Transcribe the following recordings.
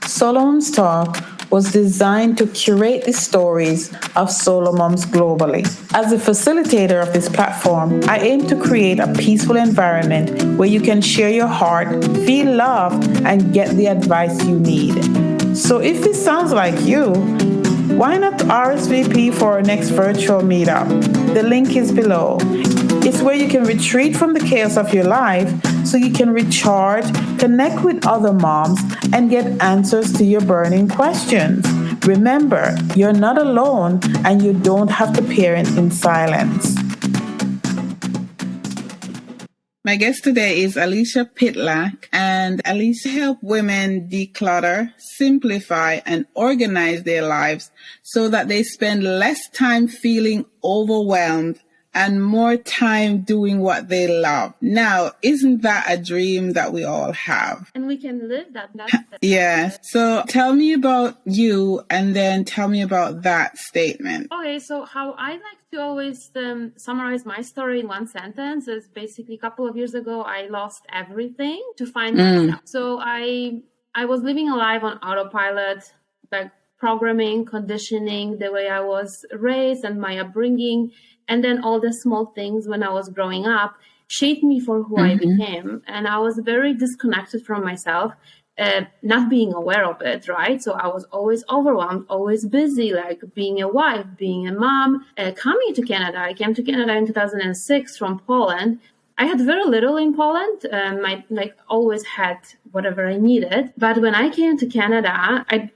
SoloMoms Talk was designed to curate the stories of solo moms globally. As a facilitator of this platform, I aim to create a peaceful environment where you can share your heart, feel loved, and get the advice you need. So if this sounds like you, why not RSVP for our next virtual meetup? The link is below. It's where you can retreat from the chaos of your life so you can recharge, connect with other moms, and get answers to your burning questions. Remember, you're not alone and you don't have to parent in silence. My guest today is Alicja Pytlak, and Alicja helps women declutter, simplify, and organize their lives so that they spend less time feeling overwhelmed and more time doing what they love. Now, isn't that a dream that we all have? And we can live that. Yeah. So tell me about you and then tell me about that statement. Okay, so how I like to always summarize my story in one sentence is basically a couple of years ago, I lost everything to find myself. So I was living a life on autopilot, like programming, conditioning, the way I was raised and my upbringing. And then all the small things when I was growing up shaped me for who I became. And I was very disconnected from myself, not being aware of it, right? So I was always overwhelmed, always busy, like being a wife, being a mom, coming to Canada. I came to Canada in 2006 from Poland. I had very little in Poland. I always had whatever I needed. But when I came to Canada, I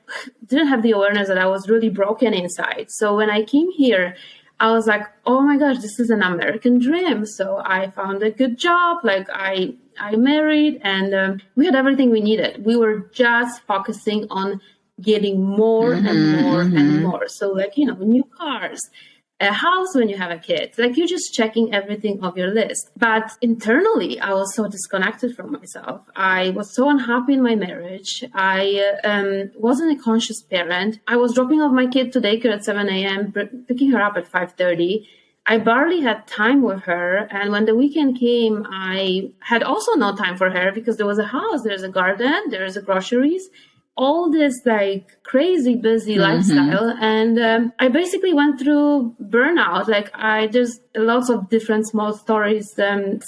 didn't have the awareness that I was really broken inside. So when I came here, I was like, oh my gosh, this is an American dream. So I found a good job. Like I married and we had everything we needed. We were just focusing on getting more and more and more. So like, new cars, a house when you have a kid, like you're just checking everything off your list. But internally, I was so disconnected from myself. I was so unhappy in my marriage. I wasn't a conscious parent. I was dropping off my kid to daycare at 7 a.m., picking her up at 5:30. I barely had time with her. And when the weekend came, I had also no time for her because there was a house, there's a garden, there's groceries, all this like crazy busy lifestyle. And I basically went through burnout. Like there's lots of different small stories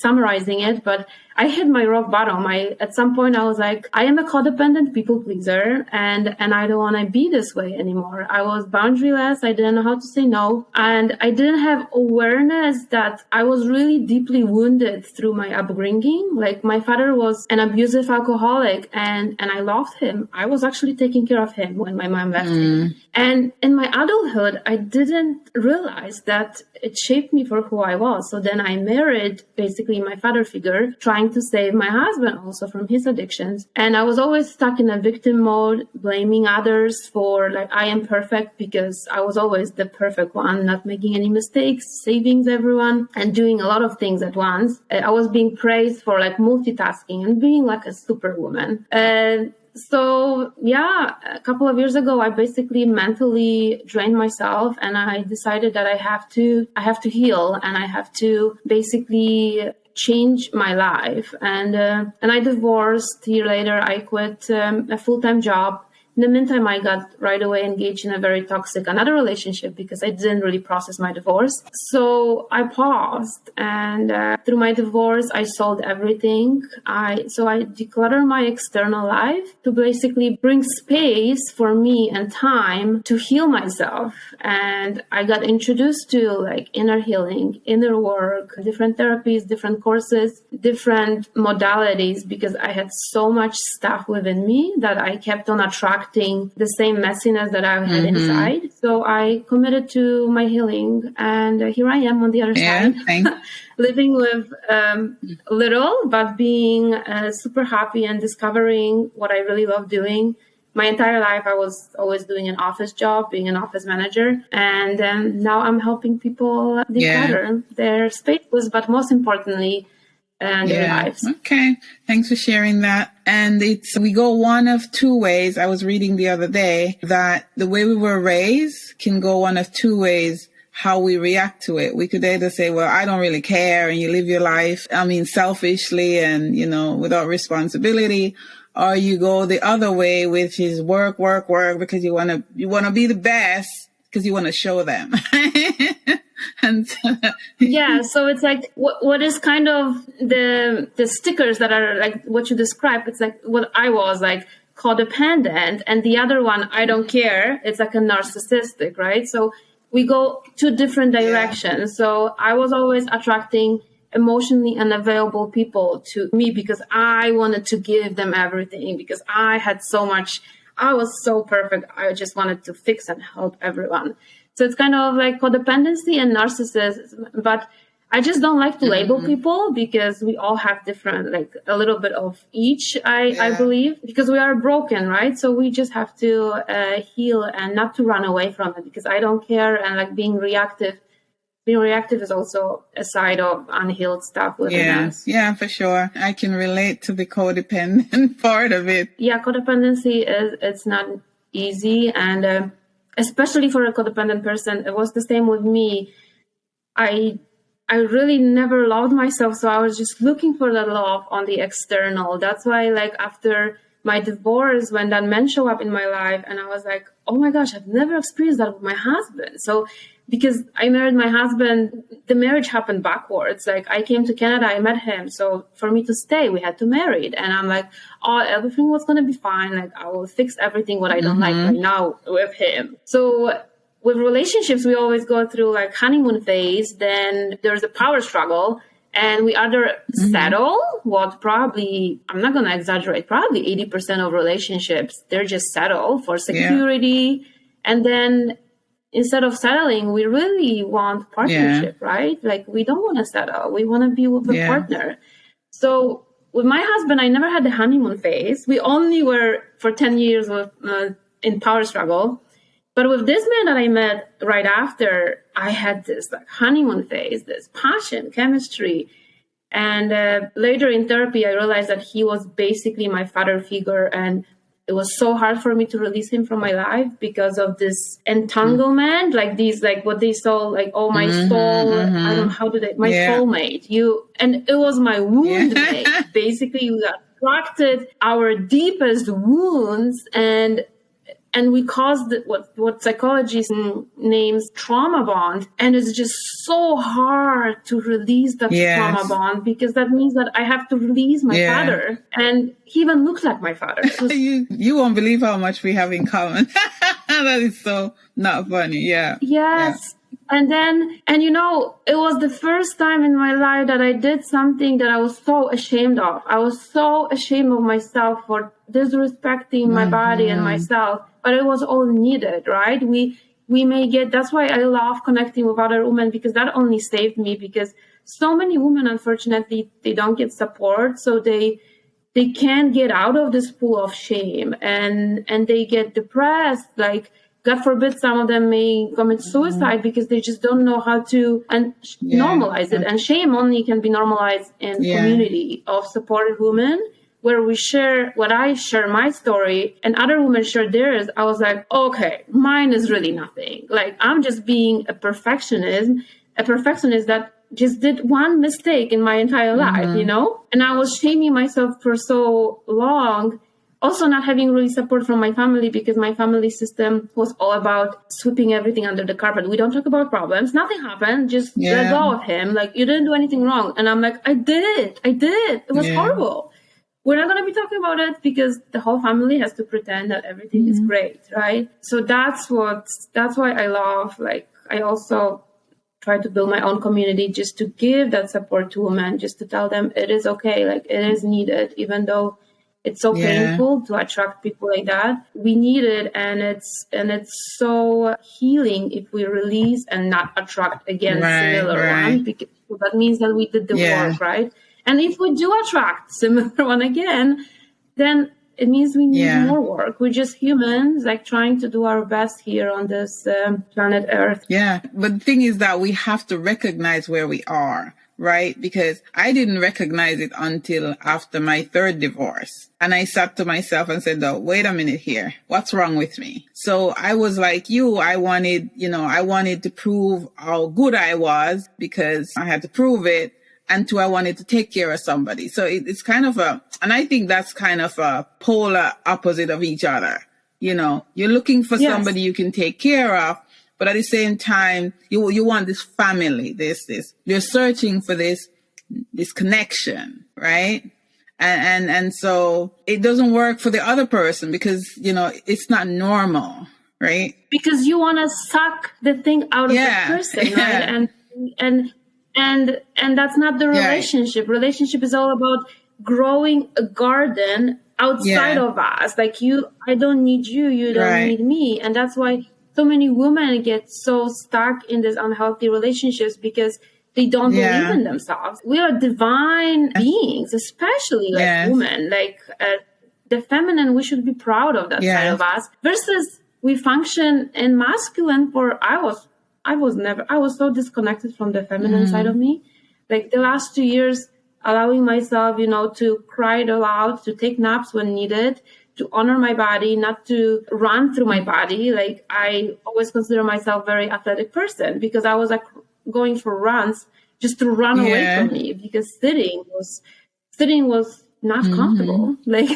summarizing it, but I hit my rock bottom. At some point I was like, I am a codependent people pleaser and I don't want to be this way anymore. I was boundaryless. I didn't know how to say no. And I didn't have awareness that I was really deeply wounded through my upbringing. Like my father was an abusive alcoholic and I loved him. I was actually taking care of him when my mom left him. And in my adulthood, I didn't realize that it shaped me for who I was. So then I married basically my father figure, trying to save my husband also from his addictions. And I was always stuck in a victim mode, blaming others for like, I am perfect because I was always the perfect one, not making any mistakes, saving everyone and doing a lot of things at once. I was being praised for like multitasking and being like a superwoman. So yeah, a couple of years ago, I basically mentally drained myself and I decided that I have to heal and I have to basically change my life. And I divorced. A year later, I quit a full-time job. In the meantime, I got right away engaged in a very toxic another relationship because I didn't really process my divorce. So I paused, and through my divorce, I sold everything. So I decluttered my external life to basically bring space for me and time to heal myself. And I got introduced to like inner healing, inner work, different therapies, different courses, different modalities, because I had so much stuff within me that I kept on attracting the same messiness that I had inside. So I committed to my healing, and here I am on the other side, living with little, but being super happy and discovering what I really love doing. My entire life, I was always doing an office job, being an office manager. And now I'm helping people declutter their spaces, but most importantly, their lives. Okay. Thanks for sharing that. And we go one of two ways. I was reading the other day that the way we were raised can go one of two ways, how we react to it. We could either say, well, I don't really care, and you live your life, selfishly and, without responsibility. or you go the other way, which is work, work, work, because you want to be the best because you want to show them. And yeah, so it's like what is kind of the stickers that are like what you described. It's like what I was like codependent, and the other one, I don't care. It's like a narcissistic, right? So we go two different directions. Yeah. So I was always attracting emotionally unavailable people to me because I wanted to give them everything, because I had so much, I was so perfect. I just wanted to fix and help everyone. So it's kind of like codependency and narcissism, but I just don't like to label people because we all have different, like a little bit of each, I believe, because we are broken, right? So we just have to heal and not to run away from it, because I don't care. And like being reactive is also a side of unhealed stuff within us. Yeah, for sure. I can relate to the codependent part of it. Yeah, codependency it's not easy, and especially for a codependent person, it was the same with me. I really never loved myself, so I was just looking for that love on the external. That's why, like, after my divorce, when that man showed up in my life, and I was like, oh my gosh, I've never experienced that with my husband. So because I married my husband, the marriage happened backwards. Like, I came to Canada, I met him. So for me to stay, we had to marry. And I'm like, oh, everything was going to be fine. Like, I will fix everything what I don't like right now with him. So with relationships, we always go through like honeymoon phase. Then there's a power struggle. And we either settle, what probably, I'm not going to exaggerate, probably 80% of relationships, they're just settle for security. And then instead of settling, we really want partnership, right? Like, we don't want to settle. We want to be with a partner. So with my husband, I never had the honeymoon phase. We only were for 10 years with, in power struggle. But with this man that I met right after, I had this like honeymoon phase, this passion, chemistry. And later in therapy, I realized that he was basically my father figure. And it was so hard for me to release him from my life because of this entanglement, like these, like what they saw, like, oh, my soul, I don't know, how do they, my soulmate, and it was my wound mate. Basically, we attracted our deepest wounds, and we caused what psychology names trauma bond. And it's just so hard to release that trauma bond, because that means that I have to release my father. And he even looks like my father. You won't believe how much we have in common. That is so not funny. Yeah. Yes. And you know, it was the first time in my life that I did something that I was so ashamed of. I was so ashamed of myself for disrespecting my body and myself, but it was all needed, right? We may get, that's why I love connecting with other women, because that only saved me, because so many women, unfortunately, they don't get support. So they can't get out of this pool of shame, and they get depressed. Like, God forbid, some of them may commit suicide because they just don't know how to normalize it. And shame only can be normalized in community of supported women, where we share what I share my story and other women share theirs. I was like, okay, mine is really nothing. Like, I'm just being a perfectionist that just did one mistake in my entire life, you know? And I was shaming myself for so long. Also not having really support from my family, because my family system was all about sweeping everything under the carpet. We don't talk about problems. Nothing happened. Just let go of him. Like, you didn't do anything wrong. And I'm like, I did. It was horrible. We're not going to be talking about it because the whole family has to pretend that everything is great, right? So that's why I love, like, I also try to build my own community just to give that support to women, just to tell them it is okay. Like, it is needed, even though it's so painful to attract people like that. We need it, and it's so healing if we release and not attract again similar one, because that means that we did the work, right? And if we do attract similar one again, then it means we need more work. We're just humans, like, trying to do our best here on this planet Earth. Yeah, but the thing is that we have to recognize where we are. Right? Because I didn't recognize it until after my third divorce. And I sat to myself and said, oh, wait a minute here. What's wrong with me? So I was like you. I wanted to prove how good I was, because I had to prove it. and two, I wanted to take care of somebody. So it's kind of and I think that's kind of a polar opposite of each other. You know, you're looking for somebody you can take care of, but at the same time, you want this family, you're searching for this connection, right? And so it doesn't work for the other person because, you know, it's not normal, right? Because you want to suck the thing out of the person, right? And that's not the relationship. Relationship is all about growing a garden outside of us. Like I don't need you, you don't need me. And that's why so many women get so stuck in these unhealthy relationships because they don't believe in themselves. We are divine beings, especially like women. Like the feminine, we should be proud of that side of us. Versus we function in masculine. I was so disconnected from the feminine side of me. Like the last 2 years, allowing myself, you know, to cry it aloud, to take naps when needed, to honor my body, not to run through my body. Like I always consider myself a very athletic person because I was like going for runs just to run away from me because sitting was not comfortable. Like,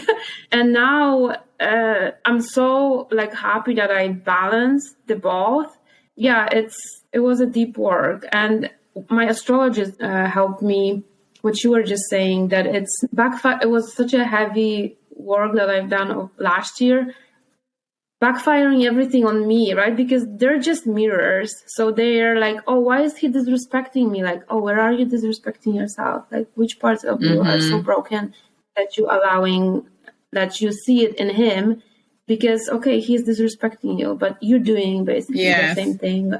and now I'm so like happy that I balanced the both. Yeah, it was a deep work, and my astrologist helped me. What you were just saying, that it's backfire. It was such a heavy work that I've done last year, backfiring everything on me, right? Because they're just mirrors. So they're like, oh, why is he disrespecting me? Like, oh, where are you disrespecting yourself? Like, which parts of you are so broken that that you see it in him? Because, okay, he's disrespecting you, but you're doing basically the same thing.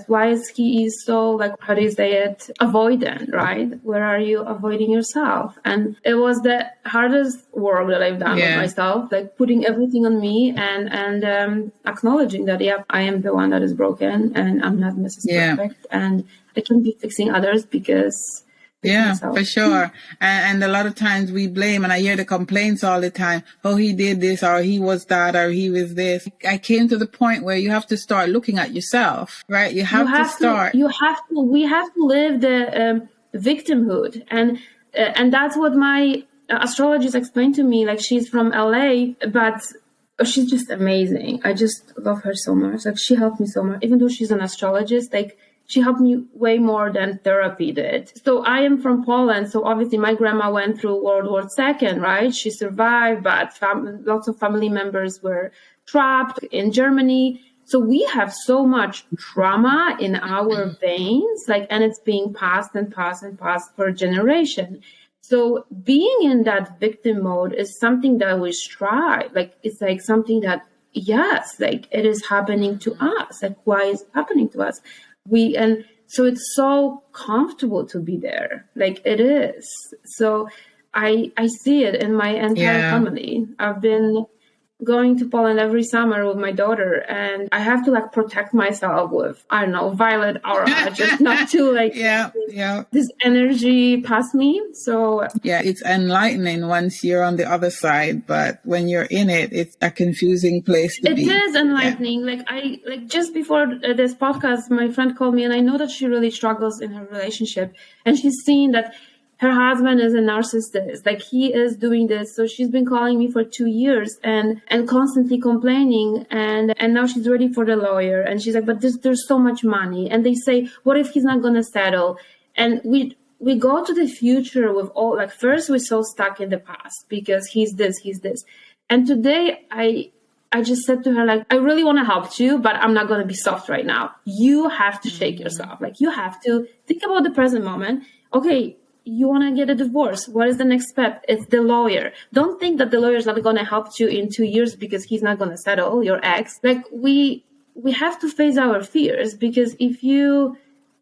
Why is he so, like, how do you say it, avoidant, right? Where are you avoiding yourself? And it was the hardest work that I've done with myself, like putting everything on me and acknowledging that, I am the one that is broken and I'm not Mrs. Perfect. And I can be fixing others because... for sure. And a lot of times we blame, and I hear the complaints all the time. Oh, he did this, or he was that, or he was this. I came to the point where you have to start looking at yourself, right? We have to live the victimhood. And that's what my astrologist explained to me. Like, she's from LA, but she's just amazing. I just love her so much. Like, she helped me so much, even though she's an astrologist, like, she helped me way more than therapy did. So I am from Poland. So obviously my grandma went through World War II, right? She survived, but lots of family members were trapped in Germany. So we have so much trauma in our veins, like, and it's being passed and passed and passed for a generation. So being in that victim mode is something that we strive. Like, it's like something that, yes, like it is happening to us. Like, why is it happening to us? And so it's so comfortable to be there. Like, it is. So I see it in my entire family. I've been going to Poland every summer with my daughter, and I have to like protect myself with, I don't know, violet aura, just not to like this energy pass me. So it's enlightening once you're on the other side, but when you're in it, it's a confusing place to be. It is enlightening. Like just before this podcast, my friend called me, and I know that she really struggles in her relationship, and she's seen that her husband is a narcissist, like he is doing this. So she's been calling me for 2 years and constantly complaining. And now she's ready for the lawyer. And she's like, but there's so much money. And they say, what if he's not going to settle? And we go to the future with all, like, first we're so stuck in the past because he's this. And today I just said to her, like, I really want to help you, but I'm not going to be soft right now. You have to shake yourself. Like, you have to think about the present moment. Okay, you want to get a divorce. What is the next step? It's the lawyer. Don't think that the lawyer is not going to help you in 2 years because he's not going to settle your ex. Like, we have to face our fears, because if you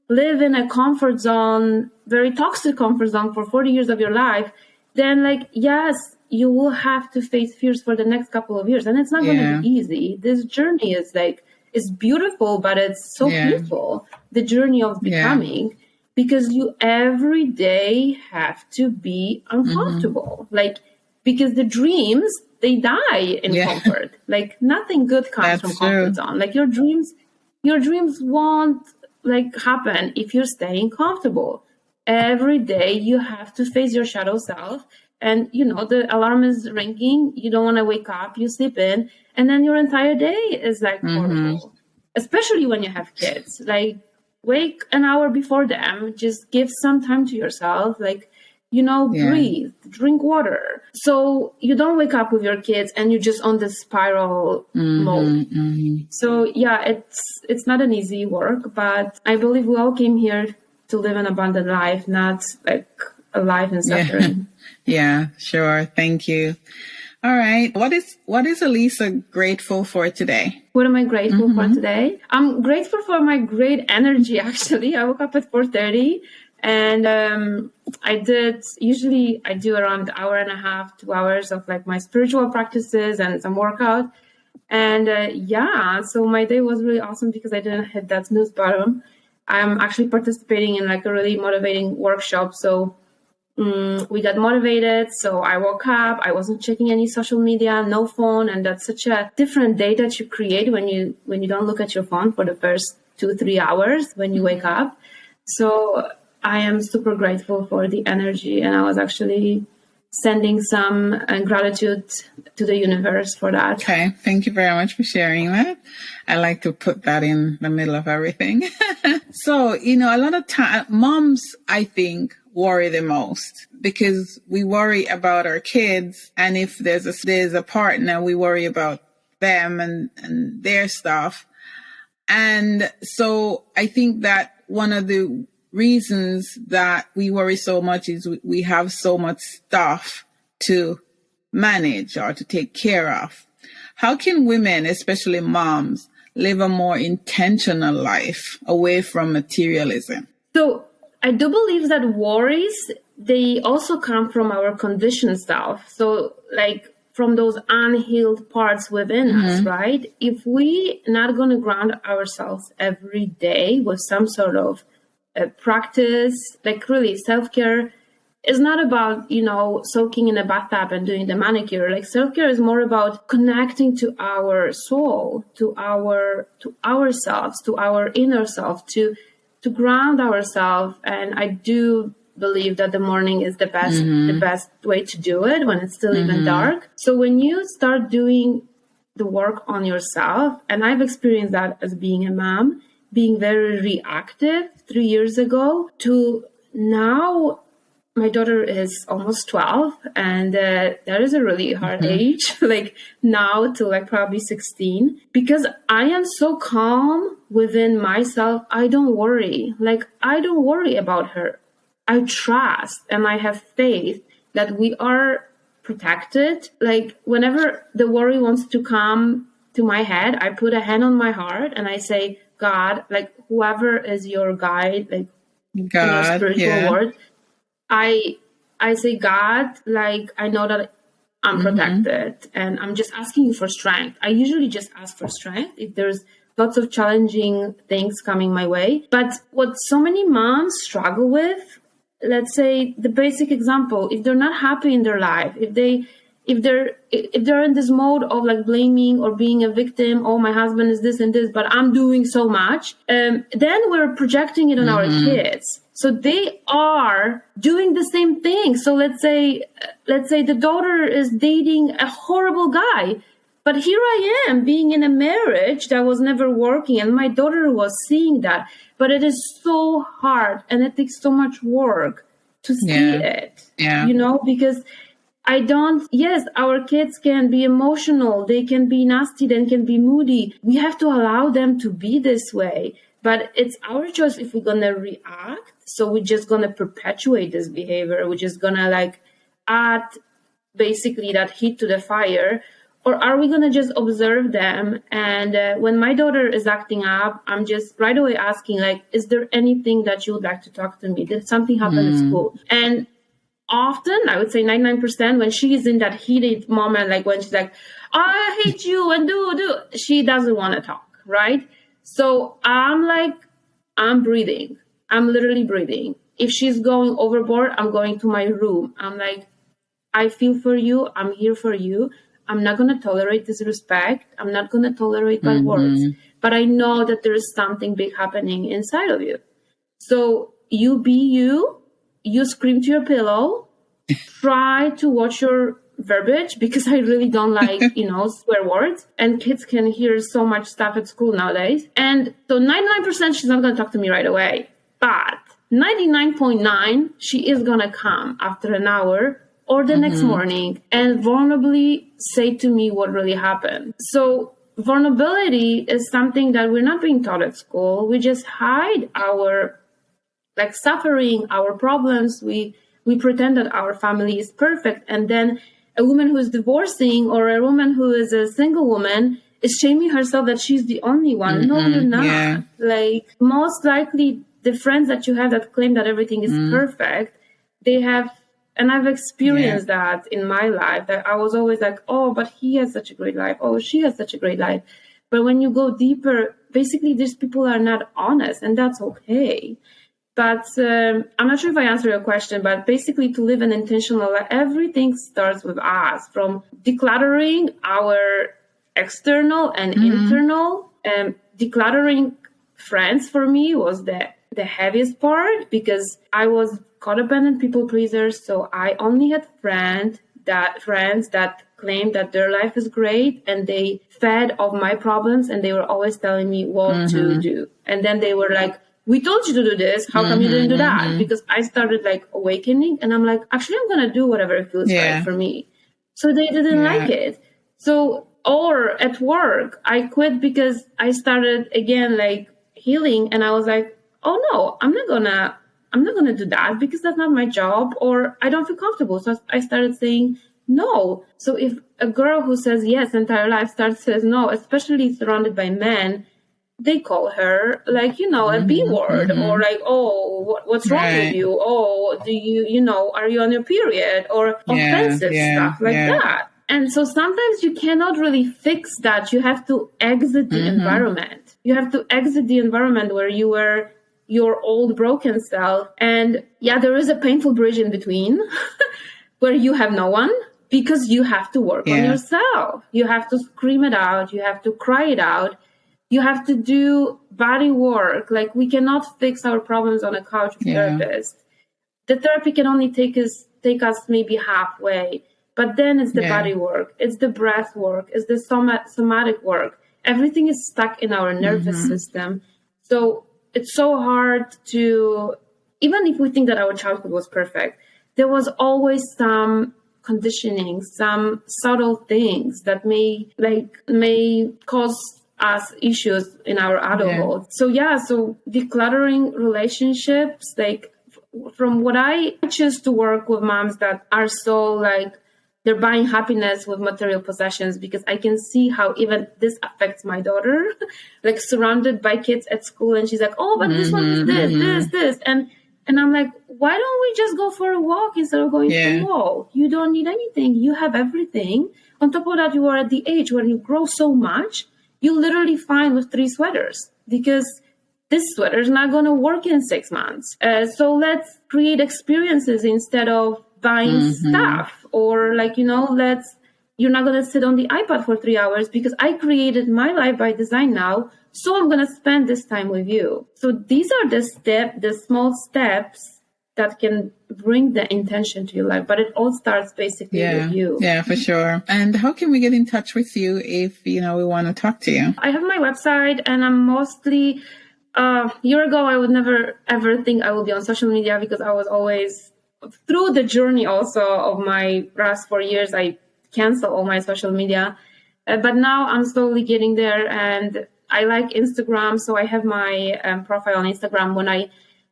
live in a comfort zone, very toxic comfort zone for 40 years of your life, then, like, yes, you will have to face fears for the next couple of years. And it's not going to be easy. This journey is like, it's beautiful, but it's so painful. The journey of becoming. Because you every day have to be uncomfortable. Like, because the dreams, they die in comfort. Like, nothing good comes from comfort zone. Like, your dreams won't like happen if you're staying comfortable. every day you have to face your shadow self. And, the alarm is ringing. You don't want to wake up. You sleep in. And then your entire day is like horrible, especially when you have kids. Like, wake an hour before them. Just give some time to yourself. Like, breathe, drink water. So you don't wake up with your kids and you're just on this spiral mode. So yeah, it's not an easy work, but I believe we all came here to live an abundant life, not like a life in suffering. Yeah, sure. Thank you. All right. What is Alicia grateful for today? What am I grateful for today? I'm grateful for my great energy, actually. I woke up at 4:30 and I do around an hour and a half, 2 hours of like my spiritual practices and some workout. And so my day was really awesome because I didn't hit that snooze button. I'm actually participating in like a really motivating workshop. So we got motivated. So I woke up, I wasn't checking any social media, no phone. And that's such a different day that you create when you don't look at your phone for the first 2-3 hours when you wake up. So I am super grateful for the energy. And I was actually sending some gratitude to the universe for that. Okay. Thank you very much for sharing that. I like to put that in the middle of everything. So, a lot of time, moms, I think, worry the most because we worry about our kids. And if there's a partner, we worry about them and their stuff. And so I think that one of the reasons that we worry so much is we have so much stuff to manage or to take care of. How can women, especially moms, live a more intentional life away from materialism? So I do believe that worries, they also come from our conditioned self. So like from those unhealed parts within us, right? If we not going to ground ourselves every day with some sort of practice, like really self-care is not about, soaking in a bathtub and doing the manicure. Like self-care is more about connecting to our soul, to ourselves, to our inner self, to ground ourselves. And I do believe that the morning is the best way to do it when it's still even dark. So when you start doing the work on yourself, and I've experienced that as being a mom, being very reactive 3 years ago to now. My daughter is almost 12, and that is a really hard age, like now to like probably 16, because I am so calm within myself. I don't worry. Like, I don't worry about her. I trust and I have faith that we are protected. Like, whenever the worry wants to come to my head, I put a hand on my heart and I say, God, like whoever is your guide, like God, in your spiritual world, I say, God, like, I know that I'm protected and I'm just asking you for strength. I usually just ask for strength if there's lots of challenging things coming my way. But what so many moms struggle with, let's say the basic example, if they're not happy in their life, if they're in this mode of like blaming or being a victim, oh, my husband is this and this, but I'm doing so much, then we're projecting it on our kids. So they are doing the same thing. So let's say the daughter is dating a horrible guy, but here I am being in a marriage that was never working, and my daughter was seeing that. But it is so hard, and it takes so much work to see it, because yes, our kids can be emotional, they can be nasty, they can be moody. We have to allow them to be this way. But it's our choice if we're going to react. So we're just going to perpetuate this behavior. We're just going to like add basically that heat to the fire. Or are we going to just observe them? And when my daughter is acting up, I'm just right away asking, like, is there anything that you would like to talk to me? Did something happen at school? And often, I would say 99%, when she is in that heated moment, like when she's like, oh, I hate you and she doesn't want to talk, right? So I'm breathing. I'm literally breathing. If she's going overboard, I'm going to my room. I'm like, I feel for you. I'm here for you. I'm not going to tolerate disrespect. I'm not going to tolerate bad words. But I know that there is something big happening inside of you. So you be you. you scream to your pillow. Try to watch your verbiage, because I really don't like, swear words. And kids can hear so much stuff at school nowadays. And so 99% she's not going to talk to me right away. But 99.9, she is going to come after an hour or the next morning and vulnerably say to me what really happened. So vulnerability is something that we're not being taught at school. We just hide our suffering, our problems. We pretend that our family is perfect. And then a woman who is divorcing or a woman who is a single woman is shaming herself that she's the only one. No, you're not. Yeah. Most likely the friends that you have that claim that everything is perfect, they have, and I've experienced that in my life, that I was always like, oh, but he has such a great life. Oh, she has such a great life. But when you go deeper, basically these people are not honest, and that's okay. But I'm not sure if I answered your question, but basically to live an intentional life, everything starts with us, from decluttering our external and internal. Decluttering friends for me was the heaviest part, because I was codependent people pleaser. So I only had friends that claimed that their life is great, and they fed off my problems, and they were always telling me what to do. And then they were like, we told you to do this. How come you didn't do that? Because I started awakening, and I'm like, actually, I'm going to do whatever feels right for me. So they didn't like it. So, or at work, I quit because I started again, healing. And I was like, oh no, I'm not going to do that, because that's not my job, or I don't feel comfortable. So I started saying no. So if a girl who says yes entire life says no, especially surrounded by men, they call her a B word, or oh, what's wrong with you? Oh, do you, are you on your period? Or offensive stuff that. And so sometimes you cannot really fix that. You have to exit the environment. You have to exit the environment where you were your old broken self. And there is a painful bridge in between where you have no one, because you have to work on yourself. You have to scream it out. You have to cry it out. You have to do body work. We cannot fix our problems on a couch with therapist. The therapy can only take us maybe halfway. But then it's the body work. It's the breath work. It's the somatic work. Everything is stuck in our nervous system. So it's so hard to, even if we think that our childhood was perfect, there was always some conditioning, some subtle things that may cause us issues in our adulthood. So decluttering relationships, from what I choose to work with moms that are so they're buying happiness with material possessions, because I can see how even this affects my daughter, surrounded by kids at school, and she's like, oh, but this one is this. And I'm like, why don't we just go for a walk instead of going to the mall? You don't need anything. You have everything. On top of that, you are at the age where you grow so much, you literally fine with 3 sweaters, because this sweater is not going to work in 6 months. So let's create experiences instead of buying stuff, or you're not going to sit on the iPad for 3 hours, because I created my life by design now. So I'm going to spend this time with you. So these are the small steps that can bring the intention to your life, but it all starts basically with you. Yeah, for sure. And how can we get in touch with you if, we want to talk to you? I have my website, and I'm mostly, a year ago, I would never ever think I would be on social media, because I was always, through the journey also of my last 4 years, I canceled all my social media. But now I'm slowly getting there, and I like Instagram. So I have my profile on Instagram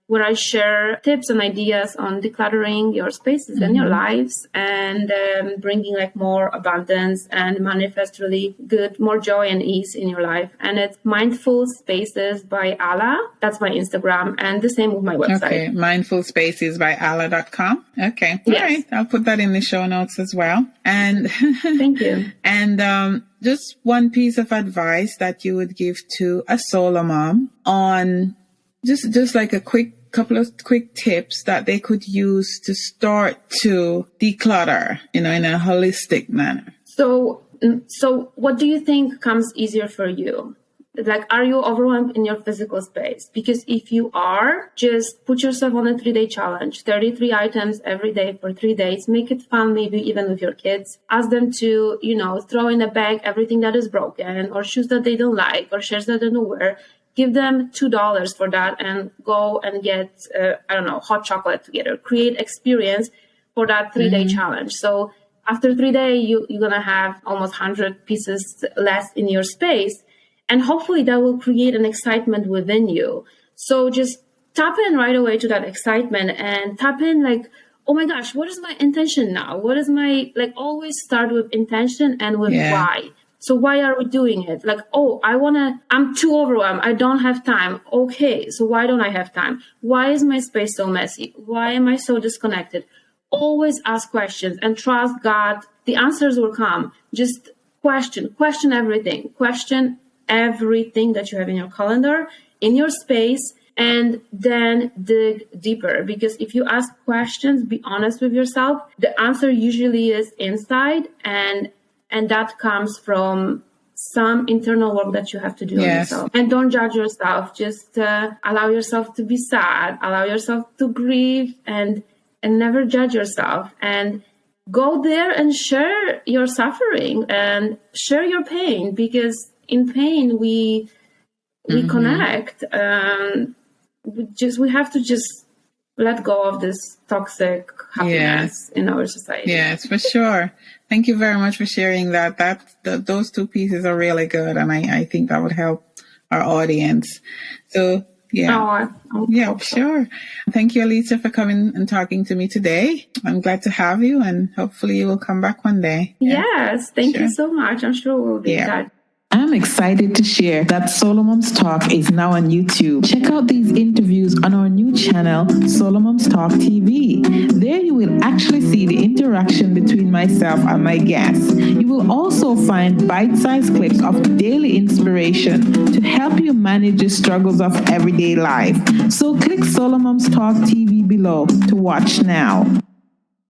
where I share tips and ideas on decluttering your spaces and your lives, and bringing more abundance and manifest really good, more joy and ease in your life. And it's Mindful Spaces by Ala. That's my Instagram, and the same with my website. Okay, mindfulspacesbyala.com. Okay, yes. All right. I'll put that in the show notes as well. And thank you. And just one piece of advice that you would give to a solo mom on just a couple of quick tips that they could use to start to declutter, in a holistic manner. So what do you think comes easier for you? Like, are you overwhelmed in your physical space? Because if you are, just put yourself on a 3-day challenge, 33 items every day for 3 days. Make it fun, maybe even with your kids. Ask them to, throw in a bag everything that is broken, or shoes that they don't like, or shirts that they don't wear. Give them $2 for that and go and get, hot chocolate together. Create experience for that 3-day challenge. So after 3 days, you're going to have almost 100 pieces less in your space. And hopefully that will create an excitement within you. So just tap in right away to that excitement and tap in like, oh my gosh, what is my intention now? What is always start with intention and with why. So why are we doing it? Like, I'm too overwhelmed. I don't have time. Okay, so why don't I have time? Why is my space so messy? Why am I so disconnected? Always ask questions and trust God. The answers will come. Just question everything. Question everything that you have in your calendar, in your space, and then dig deeper. Because if you ask questions, be honest with yourself, the answer usually is inside, and that comes from some internal work that you have to do on yourself. And don't judge yourself. Just allow yourself to be sad, allow yourself to grieve, and never judge yourself. And go there and share your suffering and share your pain, because in pain we connect. We have to just let go of this toxic happiness in our society. Yes, for sure. Thank you very much for sharing that. Those two pieces are really good, and I think that would help our audience. So sure. Thank you, Alicja, for coming and talking to me today. I'm glad to have you, and hopefully you will come back one day. Yes, thank you so much. I'm sure we'll be in touch. I'm excited to share that SoloMoms Talk is now on YouTube. Check out these interviews on our new channel, SoloMoms Talk TV. There you will actually see the interaction between myself and my guests. You will also find bite-sized clips of daily inspiration to help you manage the struggles of everyday life. So click SoloMoms Talk TV below to watch now.